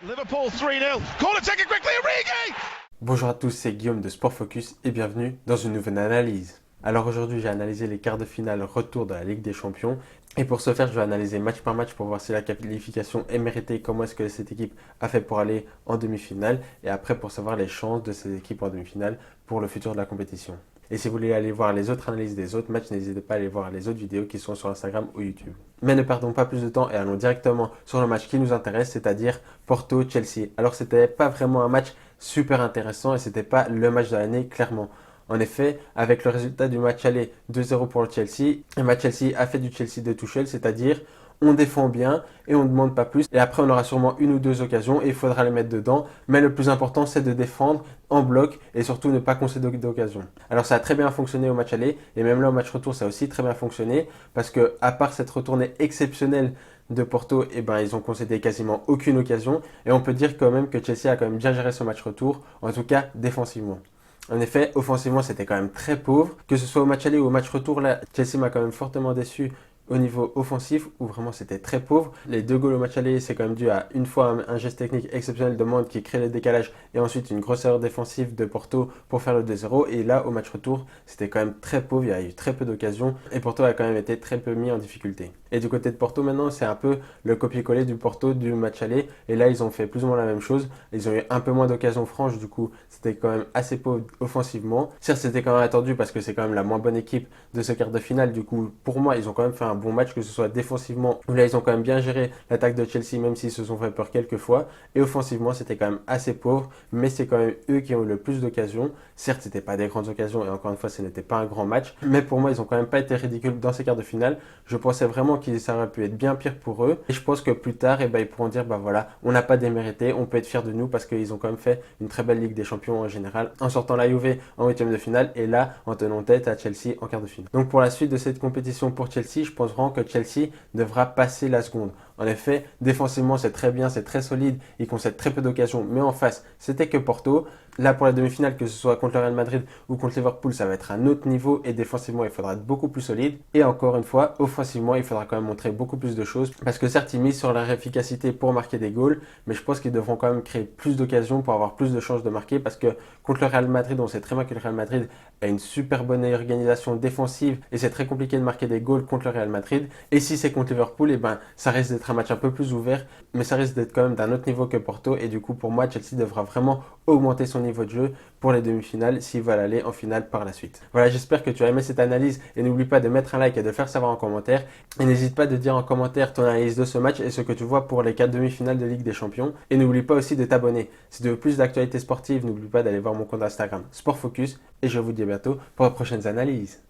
Liverpool 3-0. Corner taken quickly, Origi! Bonjour à tous, c'est Guillaume de Sport Focus et bienvenue dans une nouvelle analyse. Alors aujourd'hui, j'ai analysé les quarts de finale retour de la Ligue des Champions. Et pour ce faire, je vais analyser match par match pour voir si la qualification est méritée, comment est-ce que cette équipe a fait pour aller en demi-finale, et après pour savoir les chances de ces équipes en demi-finale pour le futur de la compétition. Et si vous voulez aller voir les autres analyses des autres matchs, n'hésitez pas à aller voir les autres vidéos qui sont sur Instagram ou YouTube. Mais ne perdons pas plus de temps et allons directement sur le match qui nous intéresse, c'est-à-dire Porto-Chelsea. Alors c'était pas vraiment un match super intéressant et c'était pas le match de l'année clairement. En effet, avec le résultat du match aller 2-0 pour le Chelsea, le match Chelsea a fait du Chelsea de Tuchel, c'est-à-dire on défend bien et on ne demande pas plus. Et après, on aura sûrement une ou deux occasions et il faudra les mettre dedans. Mais le plus important, c'est de défendre en bloc et surtout ne pas concéder d'occasion. Alors ça a très bien fonctionné au match aller et même là au match retour, ça a aussi très bien fonctionné parce que à part cette retournée exceptionnelle de Porto, ils ont concédé quasiment aucune occasion et on peut dire quand même que Chelsea a quand même bien géré ce match retour, en tout cas défensivement. En effet, offensivement, c'était quand même très pauvre. Que ce soit au match aller ou au match retour, là, Chelsea m'a quand même fortement déçu au niveau offensif où vraiment c'était très pauvre. Les deux goals au match aller, c'est quand même dû à une fois un geste technique exceptionnel de Mount qui crée le décalage et ensuite une grosse erreur défensive de Porto pour faire le 2-0. Et là, au match retour, c'était quand même très pauvre, il y a eu très peu d'occasions et Porto a quand même été très peu mis en difficulté. Et du côté de Porto maintenant, c'est un peu le copier-coller du Porto du match aller. Et là, ils ont fait plus ou moins la même chose. Ils ont eu un peu moins d'occasions franches, du coup, c'était quand même assez pauvre offensivement. Certes, c'était quand même attendu parce que c'est quand même la moins bonne équipe de ce quart de finale. Du coup, pour moi, ils ont quand même fait un bon match, que ce soit défensivement, où là, ils ont quand même bien géré l'attaque de Chelsea, même s'ils se sont fait peur quelques fois. Et offensivement, c'était quand même assez pauvre, mais c'est quand même eux qui ont eu le plus d'occasions. Certes, c'était pas des grandes occasions, et encore une fois, ce n'était pas un grand match. Mais pour moi, ils ont quand même pas été ridicules dans ces quarts de finale. Je pensais vraiment que ça aurait pu être bien pire pour eux. Et je pense que plus tard, ils pourront dire, voilà, on n'a pas démérité, on peut être fier de nous parce qu'ils ont quand même fait une très belle Ligue des Champions en général, en sortant la Juve en huitième de finale et là, en tenant tête à Chelsea en quart de finale. Donc pour la suite de cette compétition pour Chelsea, je pense vraiment que Chelsea devra passer la seconde. En effet, défensivement, c'est très bien, c'est très solide, ils concèdent très peu d'occasions, mais en face, c'était que Porto. Là, pour la demi-finale, que ce soit contre le Real Madrid ou contre Liverpool, ça va être un autre niveau et défensivement, il faudra être beaucoup plus solide. Et encore une fois, offensivement, il faudra quand même montrer beaucoup plus de choses parce que certes, ils misent sur leur efficacité pour marquer des goals, mais je pense qu'ils devront quand même créer plus d'occasions pour avoir plus de chances de marquer parce que contre le Real Madrid, on sait très bien que le Real Madrid a une super bonne organisation défensive et c'est très compliqué de marquer des goals contre le Real Madrid. Et si c'est contre Liverpool, ça risque d'être un match un peu plus ouvert, mais ça risque d'être quand même d'un autre niveau que Porto. Et du coup, pour moi, Chelsea devra vraiment augmenter son niveau de jeu pour les demi-finales s'ils veulent aller en finale par la suite. Voilà, j'espère que tu as aimé cette analyse et n'oublie pas de mettre un like et de le faire savoir en commentaire. Et n'hésite pas de dire en commentaire ton analyse de ce match et ce que tu vois pour les 4 demi-finales de Ligue des Champions. Et n'oublie pas aussi de t'abonner. Si tu veux plus d'actualités sportives, n'oublie pas d'aller voir mon compte Instagram Sport Focus. Et je vous dis à bientôt pour les prochaines analyses.